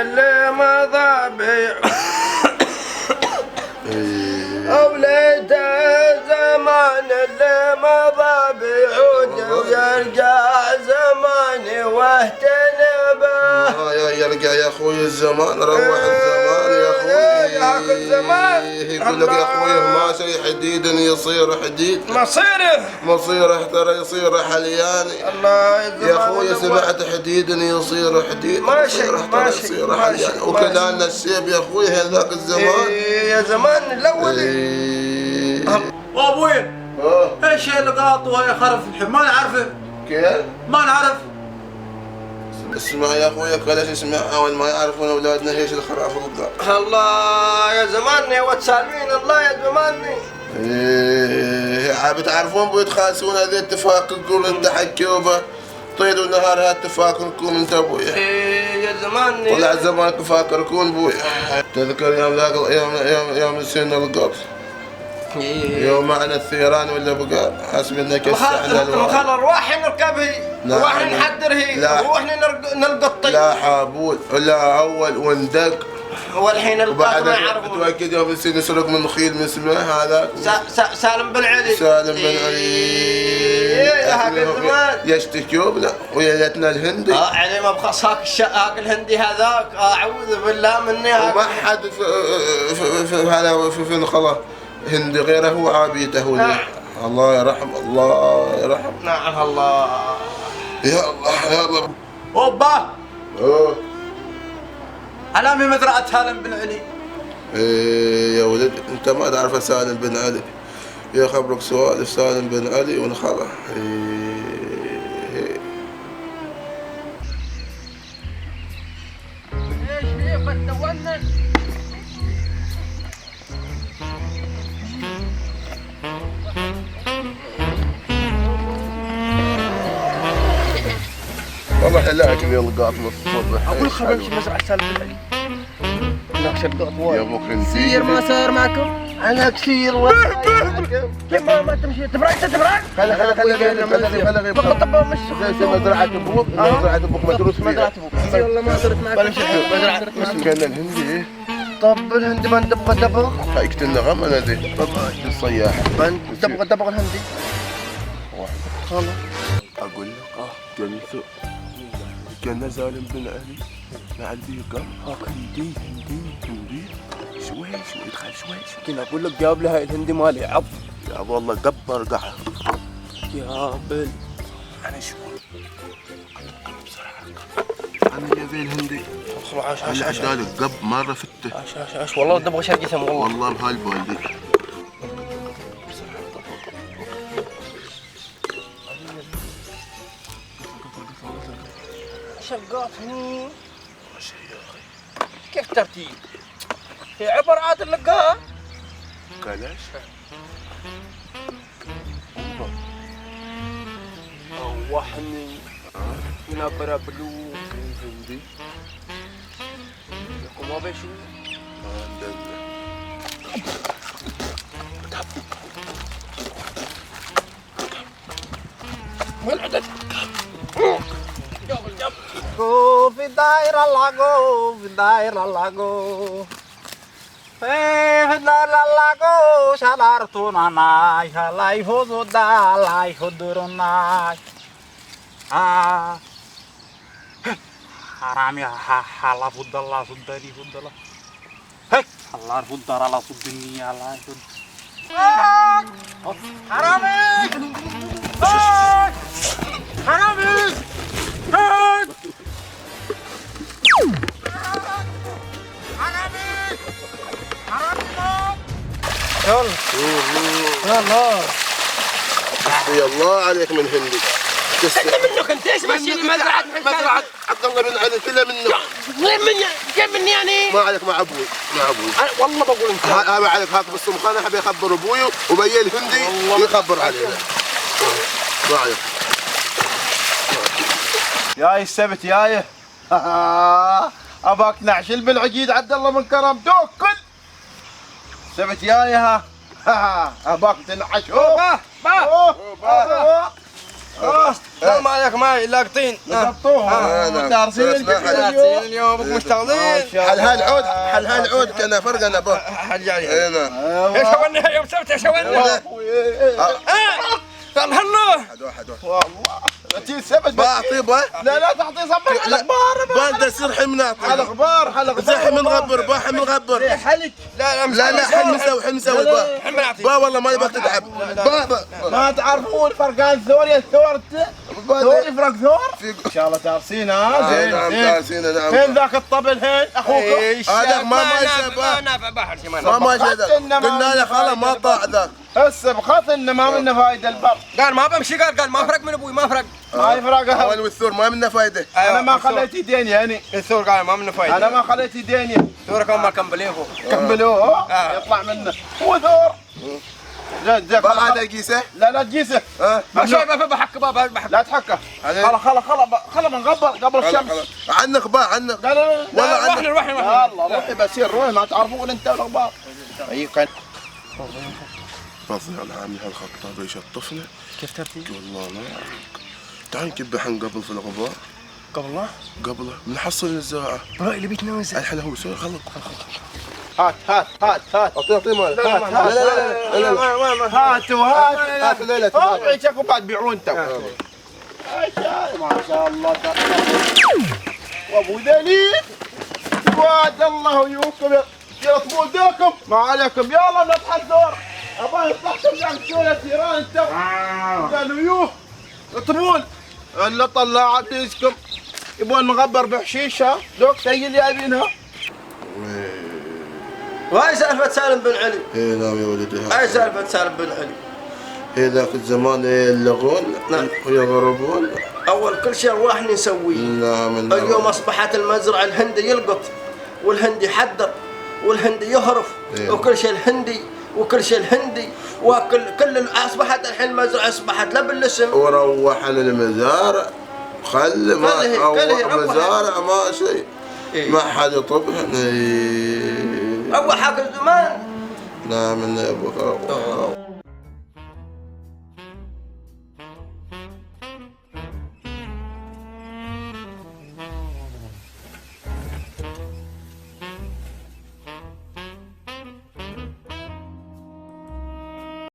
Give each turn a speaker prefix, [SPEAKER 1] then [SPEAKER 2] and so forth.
[SPEAKER 1] اللي مضى وليت الزمان اللي مضى بيعود ويرجع زماني واهتنى به.
[SPEAKER 2] يرجع يا اخوي الزمان، روح الزمان يا اخوي.
[SPEAKER 1] ياك الزمان
[SPEAKER 2] يقول لك يا اخوي ماشي حديد يصير حديد، مصيره ترى يصير حلياني.
[SPEAKER 1] الله
[SPEAKER 2] يا اخوي سمعت حديد يصير حديد، مصيره ترى يصير حلياني. وكلامنا السيب يا اخوي هذاك الزمان.
[SPEAKER 1] يا زمان الاول.
[SPEAKER 3] ابوي ايش اللقاط وهي خرف الحين ما نعرفه.
[SPEAKER 2] كيف؟
[SPEAKER 3] ما نعرف.
[SPEAKER 2] اسمع يا اخوي كلاش اسمع اول ما يعرفون اولادنا ايش الخراف القاط.
[SPEAKER 1] الله يا زماني وتسالمين الله يا زماني.
[SPEAKER 2] بتعرفون بيتخاسون هذه التفاككون التحكيوبه طيل ونهار هالتفاكركم انت ابويا.
[SPEAKER 1] يا زماني
[SPEAKER 2] طلع زمانك فاكركون بويا. تذكر يوم ذاك يوم نسينا القبض، يوم معنا الثيران ولا بقار حسب انك السعنا
[SPEAKER 1] الوحيد خل ارواحي نركبه ارواحي نحضره روحنا نلقطي.
[SPEAKER 2] لا حابول ولا اول وندق
[SPEAKER 1] والحين القط ما يعرفون.
[SPEAKER 2] متاكد يوم نسينا نسرق من خيل من اسمه هذاك
[SPEAKER 1] سالم بن علي.
[SPEAKER 2] سالم بن علي
[SPEAKER 1] هاك الزمان
[SPEAKER 2] يشتكيوبنا ويا ليتنا الهندي.
[SPEAKER 1] علي ما بخص هاك الهندي هذاك اعوذ بالله مني.
[SPEAKER 2] وما حد في الخلا هندي غيره هو عابيته. نعم. الله يرحم الله يرحم.
[SPEAKER 1] نعم الله
[SPEAKER 2] يا الله يا الله.
[SPEAKER 3] اوبا علامي مزرعة سالم بن علي.
[SPEAKER 2] ايه يا ولد انت ما تعرف سالم بن علي. يا خبرك سوالف سالم بن علي ونخله. والله حلاك اللي لقاط من الصبح.
[SPEAKER 1] اقول خبر امشي مزرعة سالم بن علي. هناك شقات وايد.
[SPEAKER 2] يا ابو كنتي
[SPEAKER 1] سير ما صار معكم. انا كثير والله. كيف ما تمشي تبرع
[SPEAKER 2] خلي
[SPEAKER 1] طب مش
[SPEAKER 2] مزرعة ابوك مزرعة ابوك مدروس فيها.
[SPEAKER 1] مزرعة ابوك والله ما صرت معكم.
[SPEAKER 2] مزرعة كان الهندي.
[SPEAKER 1] طب الهندي ما تبغى دبغ؟
[SPEAKER 2] هايك النغم انا ذي الصياح.
[SPEAKER 1] ما تبغى دبغ الهندي؟ خلاص
[SPEAKER 2] اقول لك قلت كان سالم بن علي مع البيقة هندي شوي ادخل شوي.
[SPEAKER 1] كنا اقول لك جاب لها الهندي مالي عض
[SPEAKER 2] يا ابو الله قبر قحر
[SPEAKER 1] يا بل.
[SPEAKER 2] انا شوي انا جايب الهندي.
[SPEAKER 1] عاش
[SPEAKER 2] قب مره فته.
[SPEAKER 1] عاش والله تبغى شرقي ثم
[SPEAKER 2] والله بهالبولدي.
[SPEAKER 1] شقاتني ماشي يا اخي. كيف ترتيب؟ هي عبارات اللقاء
[SPEAKER 2] كلاش
[SPEAKER 1] وحني نبرة بلو
[SPEAKER 2] هندي
[SPEAKER 1] وما بيشو والعدد في دايرة اللاغو في دايرة اللاغو في دايرة اللاغو شلارتونا ناي هلاي هوزو دالاي هدورو ناي حرام يا حالا فد الله صدني فد الله هيك الله فدر الله صدني يا الله حرامي حرامي يلا
[SPEAKER 2] يا الله عليك من هندي.
[SPEAKER 1] انت منك انت ايش ماشي مزرعة
[SPEAKER 2] عبد الله بن علي كله منه.
[SPEAKER 1] غير مني كيف مني يعني؟
[SPEAKER 2] ما عليك مع ابوي
[SPEAKER 1] والله بقول انت
[SPEAKER 2] ما عليك هاك بالسمخانه حبي يخبر ابوي وبي الهندي يخبر علينا. ما عليك
[SPEAKER 3] ياي السبت ياي اباك نعشل بالعقيد عبد الله من كرم توكل سبت ياي اباك تنعش
[SPEAKER 4] لا ما عليك ماي لاقطين
[SPEAKER 3] لقطوها دارسين
[SPEAKER 4] اليوم مشتغلين
[SPEAKER 2] حل هالعود كنا فرقنا به
[SPEAKER 4] حل جاي
[SPEAKER 2] هنا
[SPEAKER 4] ايش شونا يوم سبت ايش شونا قال هلا
[SPEAKER 2] واحد
[SPEAKER 3] والله تي سبت
[SPEAKER 2] بعطي به
[SPEAKER 3] لا تعطي صبر على الاخبار
[SPEAKER 2] بعد يصير حمنا
[SPEAKER 3] على الاخبار
[SPEAKER 2] زحم نغبر باح نغبر
[SPEAKER 3] حلك
[SPEAKER 2] لا حل مسوي با والله ما يبغى تتعب با
[SPEAKER 3] ما تعرفون فرقان ثور يا ثور ثور يفرق ثور ان شاء الله تارسين زين
[SPEAKER 2] نعم
[SPEAKER 3] زين
[SPEAKER 2] تارسين نعم
[SPEAKER 3] فين ذاك الطبل هين اخوك
[SPEAKER 2] هذا ما يشبه
[SPEAKER 4] نافع بحر
[SPEAKER 2] ما قلنا له خلاص ما طاع ذاك
[SPEAKER 3] هسه بخاف انه ما منه فايده البر
[SPEAKER 4] قال ما بمشي قال ما فرق من ابوي ما فرق
[SPEAKER 3] ما يفرق
[SPEAKER 2] اول والثور ما منه فايده
[SPEAKER 3] انا ما خليت يديني يعني
[SPEAKER 4] الثور قال ما منه فايده
[SPEAKER 3] انا ما خليت يديني
[SPEAKER 4] ثور كان ما كمبليه فوق
[SPEAKER 3] كملوه يطلع منه هو ثور زين زين
[SPEAKER 2] با هذا قيسه
[SPEAKER 3] لا تجيسه
[SPEAKER 4] شوي بحك بابا
[SPEAKER 3] لا تحكه خلا بنغبر قبل الشمس
[SPEAKER 2] عنك با عنك
[SPEAKER 3] والله
[SPEAKER 2] عنك
[SPEAKER 3] الله روحي بسير روحي ما تعرفون انت والاخبار اي كان
[SPEAKER 2] فظيع العامل هالخطاب يشطفنا
[SPEAKER 4] كيف ترتيب؟
[SPEAKER 2] والله ما اعرف تعال نكبحن قبل في الغبار
[SPEAKER 4] قبله؟
[SPEAKER 2] قبله بنحصل الزراعه
[SPEAKER 4] اللي بيتنوز
[SPEAKER 2] الحين هو سوي خلق
[SPEAKER 3] هات
[SPEAKER 2] اعطيه مال
[SPEAKER 3] هات ليلة عيشكم بعد بيعون تو ما شاء الله وابو ذليل واد الله يوكم يرطبون ذاكم ما عليكم يلا نطحن الثور ابا يطلعكم ذاك شويه ثيران انت قالوا يوه يطربون الا طلع عبيسكم يبون نغبر بحشيشه ذوك هي اللي جايبينها
[SPEAKER 4] وهاي سالفه سالم بن علي
[SPEAKER 2] اي نعم يا ولدي
[SPEAKER 4] هاي سالفه سالم بن علي
[SPEAKER 2] ذاك الزمان يلغون ويضربون
[SPEAKER 4] اول كل شيء واحد نسويه
[SPEAKER 2] نعم
[SPEAKER 4] اليوم اصبحت المزرعه الهندي يلقط والهندي يحدر والهندي يهرف وكل شيء الهندي وكل شيء الهندي كل اصبحت الحين المزرعه اصبحت لا بالاسم
[SPEAKER 2] وروح للمزارع خل ما روح مزارع ما شيء ما حد يطبها
[SPEAKER 4] اول حق زمان
[SPEAKER 2] نعم يا ابو